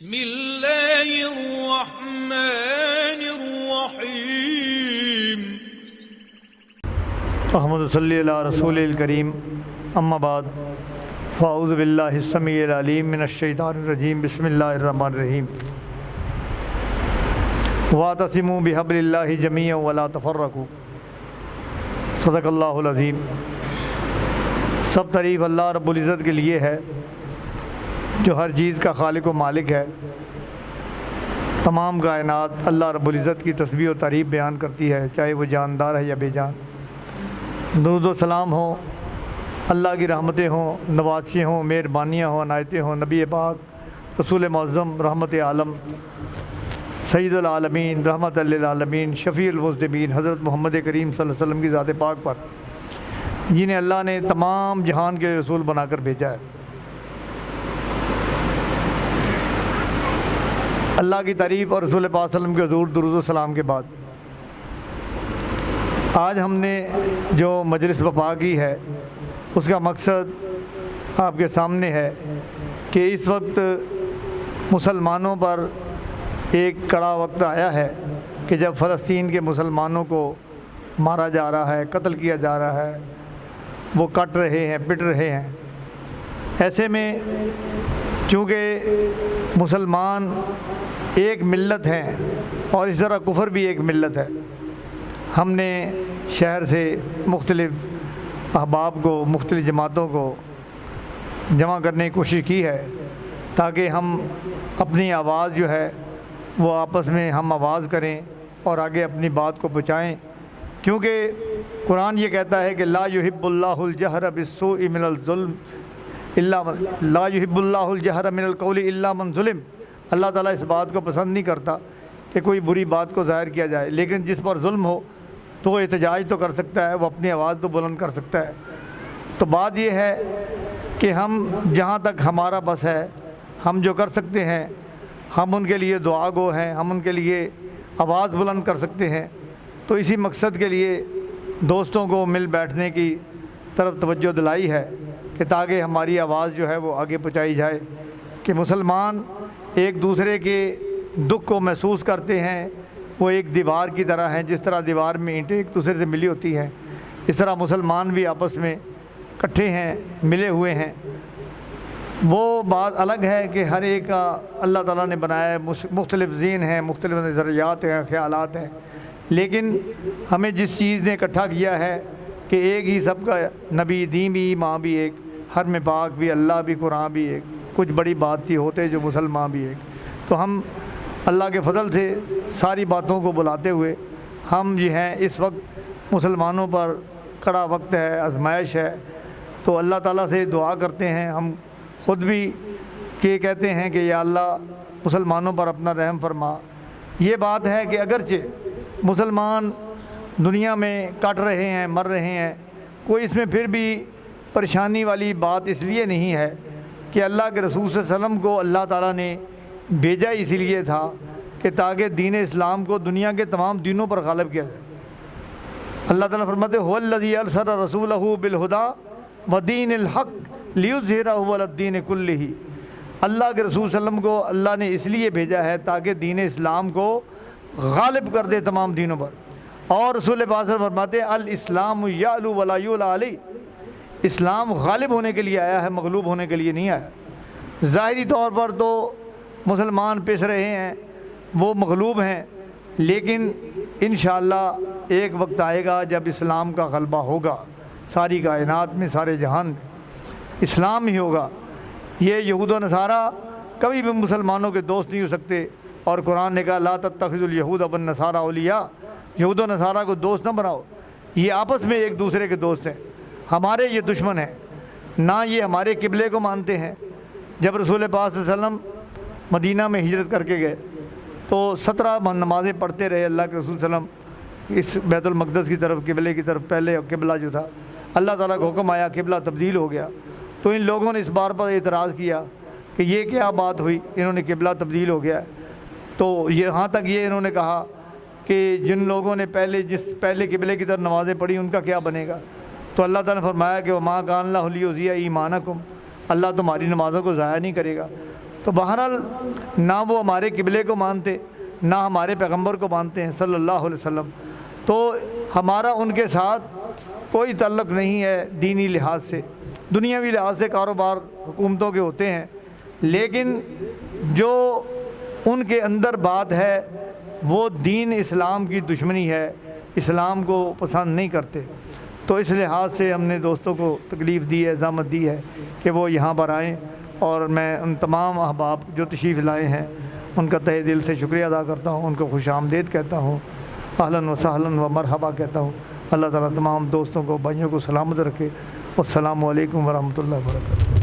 بسم اللہ الرحمن الرحیم احمد صلی اللہ رسول الکریم اما بعد فاعوذ باللہ السمیع العلیم من الشیطان الرجیم بسم اللہ الرحمن الرحیم واعتصموا بحبل اللہ جمیعا ولا تفرقوا صدق اللہ العظیم۔ سب تعریف اللہ رب العزت کے لیے ہے جو ہر چیز کا خالق و مالک ہے۔ تمام کائنات اللہ رب العزت کی تسبیح و تعریف بیان کرتی ہے، چاہے وہ جاندار ہے یا بے جان۔ درود و سلام ہوں، اللہ کی رحمتیں ہوں، نوازشیں ہوں، مہربانیاں ہوں، عنایتیں ہوں نبی پاک رسول معظم رحمت عالم سید العالمین رحمت للعالمین شفیع المذنبین حضرت محمد کریم صلی اللہ علیہ وسلم کی ذات پاک پر، جنہیں اللہ نے تمام جہان کے رسول بنا کر بھیجا ہے۔ اللہ کی تعریف اور رسول پاک صلی اللہ علیہ وسلم کے حضور درود و سلام کے بعد آج ہم نے جو مجلس بپا کی ہے اس کا مقصد آپ کے سامنے ہے کہ اس وقت مسلمانوں پر ایک کڑا وقت آیا ہے کہ جب فلسطین کے مسلمانوں کو مارا جا رہا ہے، قتل کیا جا رہا ہے، وہ کٹ رہے ہیں، پٹ رہے ہیں۔ ایسے میں چونکہ مسلمان ایک ملت ہیں اور اس طرح کفر بھی ایک ملت ہے، ہم نے شہر سے مختلف احباب کو، مختلف جماعتوں کو جمع کرنے کی کوشش کی ہے تاکہ ہم اپنی آواز جو ہے وہ آپس میں ہم آواز کریں اور آگے اپنی بات کو پہنچائیں، کیونکہ قرآن یہ کہتا ہے کہ لا یحب اللہ الجہر بالسوء من الظلم لا یحب اللہ الجہر من القول الا من ظلم۔ اللہ تعالیٰ اس بات کو پسند نہیں کرتا کہ کوئی بری بات کو ظاہر کیا جائے، لیکن جس پر ظلم ہو تو وہ احتجاج تو کر سکتا ہے، وہ اپنی آواز تو بلند کر سکتا ہے۔ تو بات یہ ہے کہ ہم جہاں تک ہمارا بس ہے، ہم جو کر سکتے ہیں ہم ان کے لیے دعا گو ہیں، ہم ان کے لیے آواز بلند کر سکتے ہیں۔ تو اسی مقصد کے لیے دوستوں کو مل بیٹھنے کی طرف توجہ دلائی ہے کہ تاکہ ہماری آواز جو ہے وہ آگے پہنچائی جائے کہ مسلمان ایک دوسرے کے دکھ کو محسوس کرتے ہیں، وہ ایک دیوار کی طرح ہیں، جس طرح دیوار میں اینٹیں ایک دوسرے سے ملی ہوتی ہیں، اس طرح مسلمان بھی آپس میں اکٹھے ہیں، ملے ہوئے ہیں۔ وہ بات الگ ہے کہ ہر ایک کا اللہ تعالیٰ نے بنایا ہے، مختلف ذہن ہیں، مختلف نظریات ہیں، خیالات ہیں، لیکن ہمیں جس چیز نے اکٹھا کیا ہے کہ ایک ہی سب کا نبی، دین بھی، ماں بھی ایک، حرم پاک بھی، اللہ بھی، قرآن بھی ایک، کچھ بڑی بات تھی ہوتے جو مسلمان بھی ایک۔ تو ہم اللہ کے فضل سے ساری باتوں کو بلاتے ہوئے ہم جو ہیں اس وقت مسلمانوں پر کڑا وقت ہے، آزمائش ہے، تو اللہ تعالیٰ سے دعا کرتے ہیں، ہم خود بھی کہ کہتے ہیں کہ یا اللہ مسلمانوں پر اپنا رحم فرما۔ یہ بات ہے کہ اگرچہ مسلمان دنیا میں کٹ رہے ہیں، مر رہے ہیں، کوئی اس میں پھر بھی پریشانی والی بات اس لیے نہیں ہے کہ اللہ کے رسول صلی اللہ علیہ وسلم کو اللہ تعالیٰ نے بھیجا اس لیے تھا کہ تاکہ دین اسلام کو دنیا کے تمام دینوں پر غالب کیا جائے۔ اللہ تعالیٰ فرماتے ہیں هو الذی ارسل رسولہ بالہدی ودین الحق لیظہرہ علی الدین کلہ۔ اللہ کے رسول صلی اللہ علیہ وسلم کو اللہ نے اس لیے بھیجا ہے تاکہ دین اسلام کو غالب کر دے تمام دینوں پر۔ اور رسول پاک صلی اللہ علیہ وسلم فرماتے ہیں الاسلام یعلو ولا یعلی علیہ، اسلام غالب ہونے کے لیے آیا ہے، مغلوب ہونے کے لیے نہیں آیا۔ ظاہری طور پر تو مسلمان پس رہے ہیں، وہ مغلوب ہیں، لیکن انشاءاللہ ایک وقت آئے گا جب اسلام کا غلبہ ہوگا، ساری کائنات میں، سارے جہان میں اسلام ہی ہوگا۔ یہ یہود و نصارہ کبھی بھی مسلمانوں کے دوست نہیں ہو سکتے، اور قرآن نے کہا لا تتخذوا اليہود والنصارى اولیاء، یہود و نصارہ کو دوست نہ بناؤ، یہ آپس میں ایک دوسرے کے دوست ہیں، ہمارے یہ دشمن ہیں، نہ یہ ہمارے قبلے کو مانتے ہیں۔ جب رسول پاک صلی اللہ علیہ وسلم مدینہ میں ہجرت کر کے گئے تو 17 نمازیں پڑھتے رہے اللہ کے رسول صلی اللہ علیہ وسلم اس بیت المقدس کی طرف، قبلے کی طرف۔ پہلے قبلہ جو تھا اللہ تعالیٰ کا حکم آیا، قبلہ تبدیل ہو گیا، تو ان لوگوں نے اس بار پر اعتراض کیا کہ یہ کیا بات ہوئی، انہوں نے قبلہ تبدیل ہو گیا۔ تو یہاں تک یہ انہوں نے کہا کہ جن لوگوں نے پہلے قبلے کی طرف نمازیں پڑھی ان کا کیا بنے گا؟ تو اللہ تعالیٰ نے فرمایا کہ وما کان اللہ لیضیع ایمانکم، اللہ تمہاری نمازوں کو ضائع نہیں کرے گا۔ تو بہرحال نہ وہ ہمارے قبلے کو مانتے، نہ ہمارے پیغمبر کو مانتے ہیں صلی اللہ علیہ وسلم، تو ہمارا ان کے ساتھ کوئی تعلق نہیں ہے دینی لحاظ سے۔ دنیاوی لحاظ سے کاروبار حکومتوں کے ہوتے ہیں، لیکن جو ان کے اندر بات ہے وہ دین اسلام کی دشمنی ہے، اسلام کو پسند نہیں کرتے۔ تو اس لحاظ سے ہم نے دوستوں کو تکلیف دی ہے، زحمت دی ہے کہ وہ یہاں پر آئیں، اور میں ان تمام احباب جو تشریف لائے ہیں ان کا تہہ دل سے شکریہ ادا کرتا ہوں، ان کو خوش آمدید کہتا ہوں، اہلاً و سہلاً و مرحبا کہتا ہوں۔ اللہ تعالیٰ تمام دوستوں کو، بھائیوں کو سلامت رکھے۔ السلام علیکم ورحمۃ اللہ وبرکاتہ۔